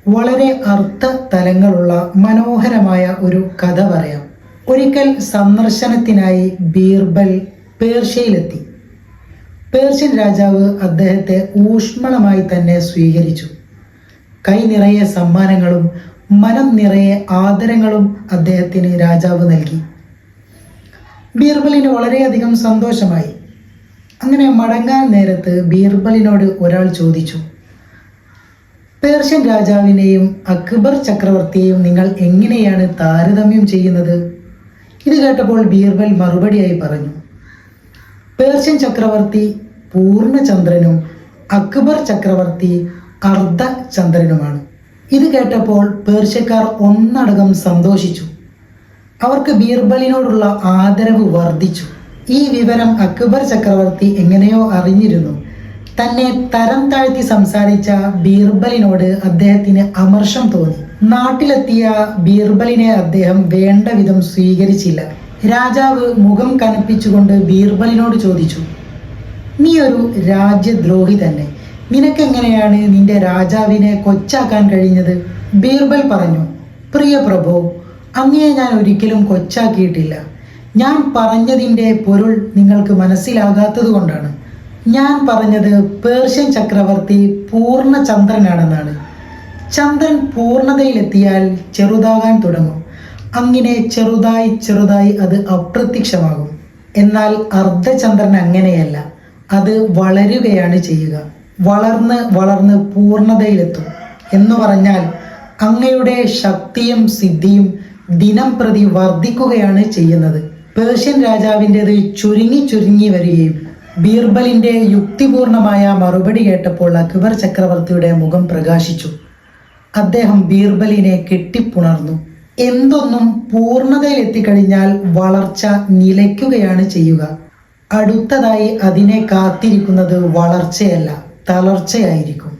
വളരെ അർത്ഥ തലങ്ങളുള്ള മനോഹരമായ ഒരു കഥ പറയാം. ഒരിക്കൽ സന്ദർശനത്തിനായി ബീർബൽ പേർഷ്യയിലെത്തി. പേർഷ്യൻ രാജാവ് അദ്ദേഹത്തെ ഊഷ്മളമായി തന്നെ സ്വീകരിച്ചു. കൈ നിറയെ സമ്മാനങ്ങളും മനം നിറയെ ആദരങ്ങളും അദ്ദേഹത്തിന് രാജാവ് നൽകി. ബീർബലിന് വളരെയധികം സന്തോഷമായി. അങ്ങനെ മടങ്ങാൻ നേരത്ത് ബീർബലിനോട് ഒരാൾ ചോദിച്ചു, പേർഷ്യൻ രാജാവിനെയും അക്ബർ ചക്രവർത്തിയെയും നിങ്ങൾ എങ്ങനെയാണ് താരതമ്യം ചെയ്യുന്നത്? ഇത് കേട്ടപ്പോൾ ബീർബൽ മറുപടിയായി പറഞ്ഞു, പേർഷ്യൻ ചക്രവർത്തി പൂർണ്ണചന്ദ്രനും അക്ബർ ചക്രവർത്തി അർദ്ധചന്ദ്രനുമാണ്. ഇത് കേട്ടപ്പോൾ പേർഷ്യക്കാർ ഒന്നടങ്കം സന്തോഷിച്ചു. അവർക്ക് ബീർബലിനോടുള്ള ആദരവ് വർദ്ധിച്ചു. ഈ വിവരം അക്ബർ ചക്രവർത്തി എങ്ങനെയോ അറിഞ്ഞിരുന്നു. തന്നെ തരം താഴ്ത്തി സംസാരിച്ച ബീർബലിനോട് അദ്ദേഹത്തിന് അമർഷം തോന്നി. നാട്ടിലെത്തിയ ബീർബലിനെ അദ്ദേഹം വേണ്ട വിധം സ്വീകരിച്ചില്ല. രാജാവ് മുഖം കനപ്പിച്ചുകൊണ്ട് ബീർബലിനോട് ചോദിച്ചു, നീ ഒരു രാജ്യദ്രോഹി തന്നെ. നിനക്കെങ്ങനെയാണ് നിന്റെ രാജാവിനെ കൊച്ചാക്കാൻ കഴിഞ്ഞത്? ബീർബൽ പറഞ്ഞു, പ്രിയ പ്രഭു, അങ്ങയെ ഞാൻ ഒരിക്കലും കൊച്ചാക്കിയിട്ടില്ല. ഞാൻ പറഞ്ഞതിൻ്റെ പൊരുൾ നിങ്ങൾക്ക് മനസ്സിലാകാത്തത് കൊണ്ടാണ്. ഞാൻ പറഞ്ഞത് പേർഷ്യൻ ചക്രവർത്തി പൂർണ്ണചന്ദ്രനാണെന്നാണ്. ചന്ദ്രൻ പൂർണ്ണതയിലെത്തിയാൽ ചെറുതാകാൻ തുടങ്ങും. അങ്ങനെ ചെറുതായി ചെറുതായി അത് അപ്രത്യക്ഷമാകും. എന്നാൽ അർദ്ധചന്ദ്രൻ അങ്ങനെയല്ല, അത് വളരുകയാണ് ചെയ്യുക. വളർന്ന് വളർന്ന് പൂർണ്ണതയിലെത്തും. എന്ന് പറഞ്ഞാൽ അങ്ങയുടെ ശക്തിയും സിദ്ധിയും ദിനം പ്രതി വർദ്ധിക്കുകയാണ് ചെയ്യുന്നത്. പേർഷ്യൻ രാജാവിൻ്റെത് ചുരുങ്ങി ചുരുങ്ങി വരികയും ബീർബലിന്റെ യുക്തിപൂർണമായ മറുപടി കേട്ടപ്പോൾ അക്ബർ ചക്രവർത്തിയുടെ മുഖം പ്രകാശിച്ചു. അദ്ദേഹം ബീർബലിനെ കെട്ടിപ്പുണർന്നു. എന്തൊന്നും പൂർണ്ണതയിലെത്തിക്കഴിഞ്ഞാൽ വളർച്ച നിലയ്ക്കുകയാണ് ചെയ്യുക. അടുത്തതായി അതിനെ കാത്തിരിക്കുന്നത് വളർച്ചയല്ല, തളർച്ചയായിരിക്കും.